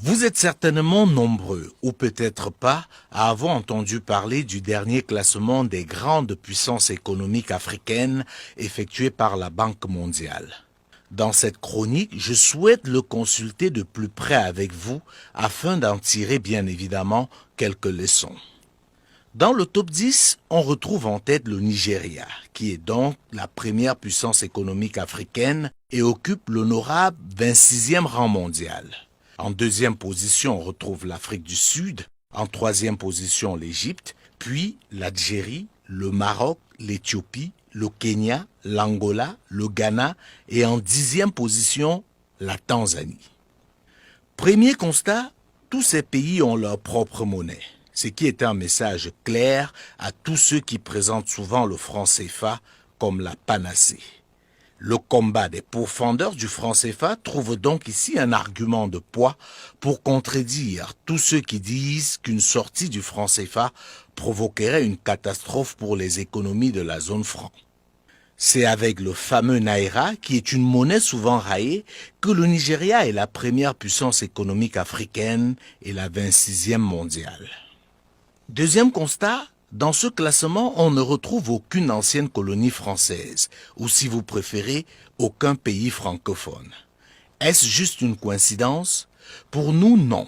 Vous êtes certainement nombreux, ou peut-être pas, à avoir entendu parler du dernier classement des grandes puissances économiques africaines effectué par la Banque mondiale. Dans cette chronique, je souhaite le consulter de plus près avec vous afin d'en tirer bien évidemment quelques leçons. Dans le top 10, on retrouve en tête le Nigeria, qui est donc la première puissance économique africaine et occupe l'honorable 26e rang mondial. En deuxième position, on retrouve l'Afrique du Sud, en troisième position l'Égypte, puis l'Algérie, le Maroc, l'Éthiopie, le Kenya, l'Angola, le Ghana et en dixième position la Tanzanie. Premier constat, tous ces pays ont leur propre monnaie, ce qui est un message clair à tous ceux qui présentent souvent le franc CFA comme la panacée. Le combat des pourfendeurs du franc CFA trouve donc ici un argument de poids pour contredire tous ceux qui disent qu'une sortie du franc CFA provoquerait une catastrophe pour les économies de la zone franc. C'est avec le fameux Naira, qui est une monnaie souvent raillée, que le Nigeria est la première puissance économique africaine et la 26e mondiale. Deuxième constat, dans ce classement, on ne retrouve aucune ancienne colonie française, ou si vous préférez, aucun pays francophone. Est-ce juste une coïncidence? Pour nous, non,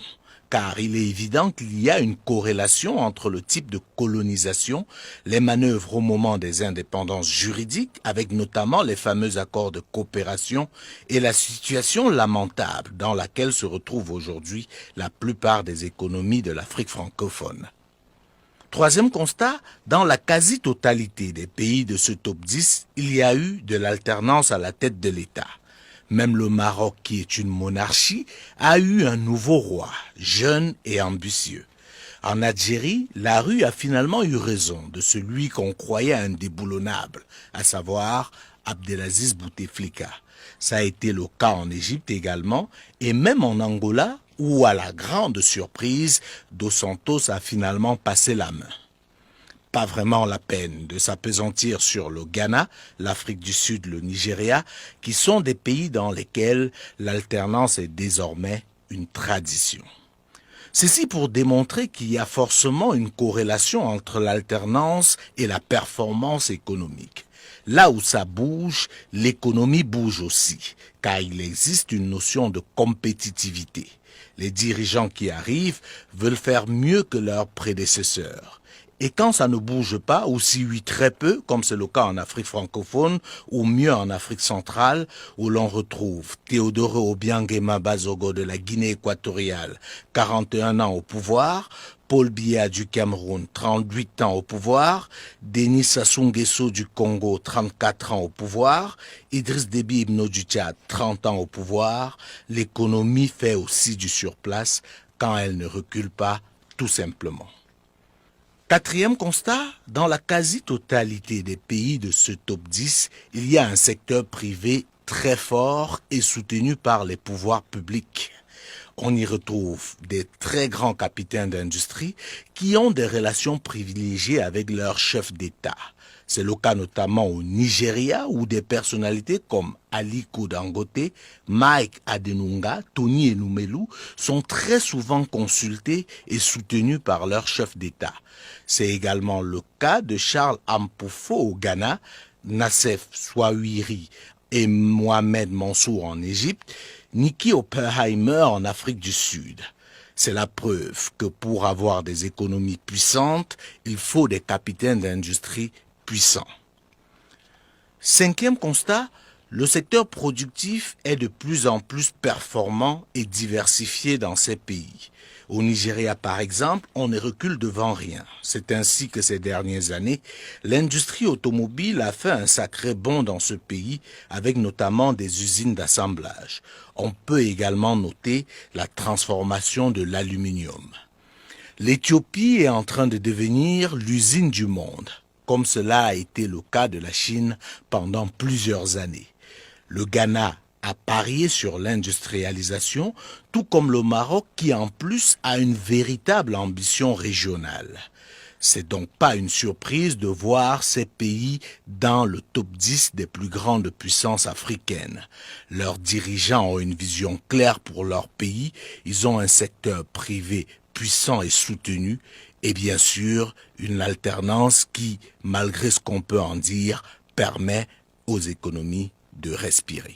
car il est évident qu'il y a une corrélation entre le type de colonisation, les manœuvres au moment des indépendances juridiques, avec notamment les fameux accords de coopération, et la situation lamentable dans laquelle se retrouvent aujourd'hui la plupart des économies de l'Afrique francophone. Troisième constat, dans la quasi-totalité des pays de ce top 10, il y a eu de l'alternance à la tête de l'État. Même le Maroc, qui est une monarchie, a eu un nouveau roi, jeune et ambitieux. En Algérie, la rue a finalement eu raison de celui qu'on croyait indéboulonnable, à savoir Abdelaziz Bouteflika. Ça a été le cas en Égypte également, et même en Angola, où, à la grande surprise, Dos Santos a finalement passé la main. Pas vraiment la peine de s'appesantir sur le Ghana, l'Afrique du Sud, le Nigeria, qui sont des pays dans lesquels l'alternance est désormais une tradition. Ceci pour démontrer qu'il y a forcément une corrélation entre l'alternance et la performance économique. Là où ça bouge, l'économie bouge aussi, car il existe une notion de compétitivité. Les dirigeants qui arrivent veulent faire mieux que leurs prédécesseurs. Et quand ça ne bouge pas, ou si oui très peu, comme c'est le cas en Afrique francophone, ou mieux en Afrique centrale, où l'on retrouve Théodore Obiang Bazogo de la Guinée équatoriale, 41 ans au pouvoir, Paul Biya du Cameroun, 38 ans au pouvoir, Denis Sassou Nguesso du Congo, 34 ans au pouvoir, Idriss Déby Itno du Tchad, 30 ans au pouvoir, l'économie fait aussi du surplace quand elle ne recule pas, tout simplement. Quatrième constat, dans la quasi-totalité des pays de ce top 10, il y a un secteur privé très fort et soutenu par les pouvoirs publics. On y retrouve des très grands capitaines d'industrie qui ont des relations privilégiées avec leurs chefs d'État. C'est le cas notamment au Nigeria où des personnalités comme Aliko Dangote, Mike Adenunga, Tony Elumelu sont très souvent consultés et soutenus par leurs chefs d'État. C'est également le cas de Charles Ampofo au Ghana, Nassef Souahiri et Mohamed Mansour en Égypte, Niki Oppenheimer en Afrique du Sud. C'est la preuve que pour avoir des économies puissantes, il faut des capitaines d'industrie puissants. Cinquième constat, le secteur productif est de plus en plus performant et diversifié dans ces pays. Au Nigeria, par exemple, on ne recule devant rien. C'est ainsi que ces dernières années, l'industrie automobile a fait un sacré bond dans ce pays, avec notamment des usines d'assemblage. On peut également noter la transformation de l'aluminium. L'Éthiopie est en train de devenir l'usine du monde, comme cela a été le cas de la Chine pendant plusieurs années. Le Ghana a parié sur l'industrialisation, tout comme le Maroc qui en plus a une véritable ambition régionale. C'est donc pas une surprise de voir ces pays dans le top 10 des plus grandes puissances africaines. Leurs dirigeants ont une vision claire pour leur pays, ils ont un secteur privé puissant et soutenu, et bien sûr une alternance qui, malgré ce qu'on peut en dire, permet aux économies de respirer.